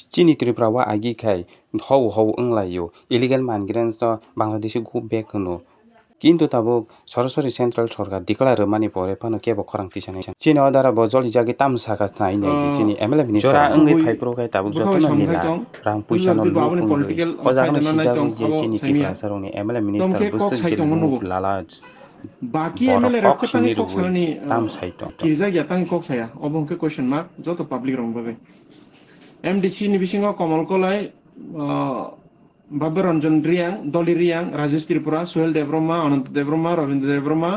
Chini Tripura wa agi khai hau wnglaio illegal migrants to Bangladesh go back no কিন্তু তাবো সরাসরি central সরকার declare মানি পরে Fanon কেবো খরাং তিসানি চিনি অদারা বজলি জাগি তাম সাকা নাই নাই চিনি এমএলএ মিনিস্টার অঙ্গই ফাইপ্রো গাই তাবো যতন নিলা রাং পুইসানো লুকুং অজাগন সিজাগো যে চিনি টিপা সারনি এমএলএ মিনিস্টার বুসুন চিনি লালা বাকি এমএলএ রকতানি কক্সানি তাম সাইটো কিজা ইয়াতাং কক্সায়া অবংকে কোশ্চেন মার্ক যত পাবলিক রং ভাবে এমডিসি नि बिसिङाव कमल कलाय बाबे रंजन रियां दलि रियां राजेश त्रिपुरा सुहेल देवब्रह्मा अनंत देवब्रह्मा रविंद्र देवब्रह्मा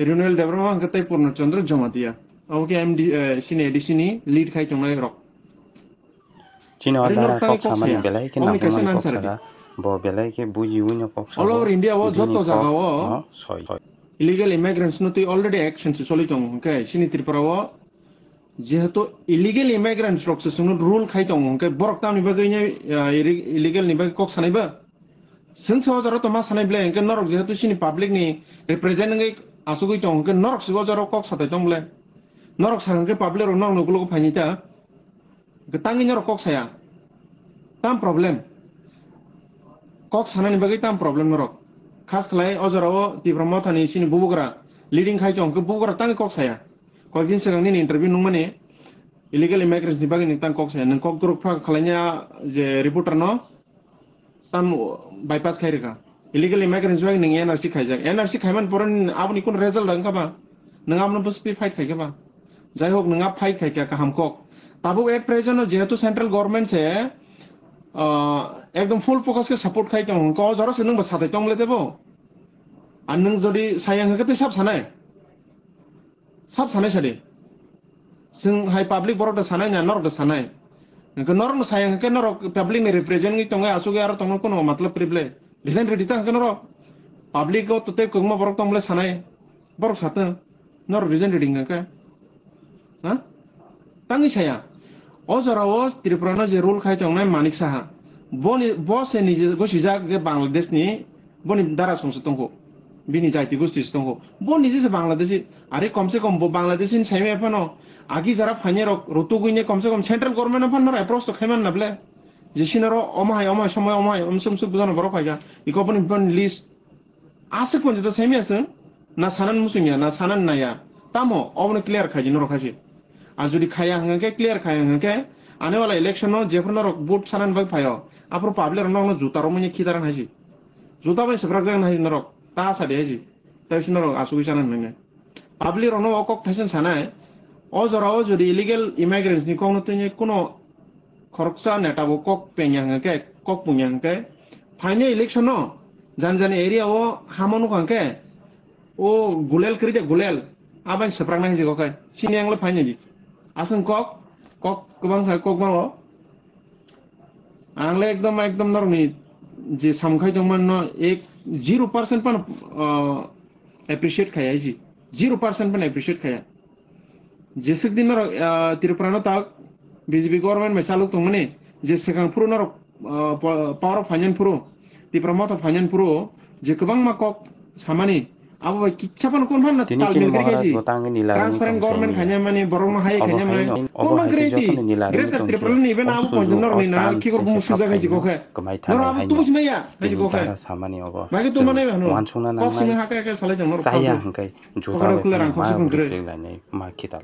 रिनुएल देवब्रह्मा अंकतै पूर्णचंद्र जमातिया ओके एमडीसी नि एडीसी नि लीड खाइ तंनाय रक चिनो दारा कक सामानि बेलाय के नाम कक्सागा ब बेलाय के बुजि उइनो कक्सा ऑल ओवर इंडिया वो जतो जागाव सय इलीगल इमिग्रेंट्स नो ति ऑलरेडी एक्शन से सलित दं के सिनि त्रिपुरा वो जेहेतु इलीगल इमिग्रेंट्स रक्स सुनो रूल खाइ दं के बरक तामनि बगैने इलीगल नि बगै कक सानायबो जों सहजरा तो मा सानायब्ले के नरक जेहेतु सिनि पब्लिक नि रिप्रेजेंटिंग आसुगै दं के नरक सहजरा कक साथाय दंब्ले नरक सानके पब्लिक रन नगुलो फाइनिता के तांगि नरक कक साया ताम प्रॉब्लम कक सानानि बगै ताम प्रॉब्लम नरक खास खलाय अजराव तिब्रम थानि सिनि बुबुगरा लीडिंग खाइ दं के बुबुगरा तांगि कक साया कयदिन सिगांनि इंटरव्यू नं माने इलीगल इमिग्रेंट्स नि बागै नोंथां कक साया नों कक दुरुफा खालायनाया जे रिपोर्टर न ताम बाइपास खायरेखा इलीगल इमिग्रेंट्स बागै नों एनआरसी खायजाक एनआरसी खायमान परन आबनि कोन रिजल्ट दंखाबा नों आबनो बसपि फाइट खायखाबा जाय होक नोंआ फाइट खायखा काहाम कक ताबो एट प्रेजेंट जेहेतु सेंट्रल गवर्नमेंट से एकदम फुल फोकस के सपोर्ट खाइ दं क जरासे नों साथाय दंले देबो आन नों जदि सायां हकते सब सानाय सादे जों हाय पब्लिक बरक सानाय ना नरक सानाय नोंखो नरक सायां हके नरक पब्लिक नि रिप्रेजेंट तंगाय आसुगे आरो तंग कोनो मतलब प्रिबले डिजाइन रेडी ता हके नरक पब्लिक को तते कोगमा बरक तंगले सानाय बरक साते नरक डिजाइन रेडी हके हा तांगि साया अजराव त्रिपुरानो जे रूल खाइ तंगनाय मानिक साहा बनि बसे निजे गसिजाक जे बांग्लादेश नि बनि दारा संसद तंगो बिनि जाति गोष्ठी दंगो बो निजे से बांग्लादेशी अरे कम से कम वो बांग्लादेशी साइमे फनो आगी जरा फाइने रोतु गुइने कम से कम सेंट्रल गवर्नमेंट फन अप्रोच तो खाइमान नबले जेसिनरो अमाय समय अमाय अमसम सुब जन बरो खाइजा इको पनि फन लिस्ट आसे कोन जतो साइमे आसे ना सानान मुसुमिया ना सानान नाया तामो अबने क्लियर खाइजि नरो खाइजि आ जुदि खाया हंगे क्लियर खाया हंगे आने वाला इलेक्शन नो जेफरनो वोट सानान बग फायो आपरो पाब्लिक नो जुतारो मनि खिदारान हाइजि जुता बाय सब्राक जागन हाइजि नरो ता सादे हाइजि ताइसिनो आसुगि सानान नंगे पब्लिक नो अकक थाइसन सानाय अजराव जुदि इलीगल इमिग्रेंट्स नि कोन तने कोनो खरकसा नेटाबो कक पेन्यांगे कक पुन्यांगे फाइने इलेक्शन नो जान एरिया ओ हामनु खांके ओ गुलेल करिते गुलेल आबाय सप्रांना हिजि गखाय सिनियांगले फाइने जि आसन कक गोबां सा कक बांगो आंले एकदम नरनि जे सामखाय दंमोन न 0% पण एप्रिशिएट खाया जी 0% पण एप्रिशिएट खाया जेसे दिन त्रिपुरा तक बीजेपी गवर्नमेंट में चालू तो मने जे सेकां पुरो नर पावर ऑफ फाइनेंस पुरो त्रिपुरा मत फाइनेंस पुरो जे गोबां मा कक सामानि अब किच्छापन कोन फान तिनि महाराज बतांगे नीला ट्रांसपेरेंट गवर्नमेंट खाया माने बरंग हाय खाया माने कोन ग्रेटी ग्रेट त्रिपुरा नि इवन आबो पॉइंट नर नि ना किगर मुसु जागा जि गखे नर आबो तुस मैया जि गखे सामानि अब मागे तो माने वानसुना ना कक सिने हाके सालाय जंग नर साया हंकै जोता मा खिताल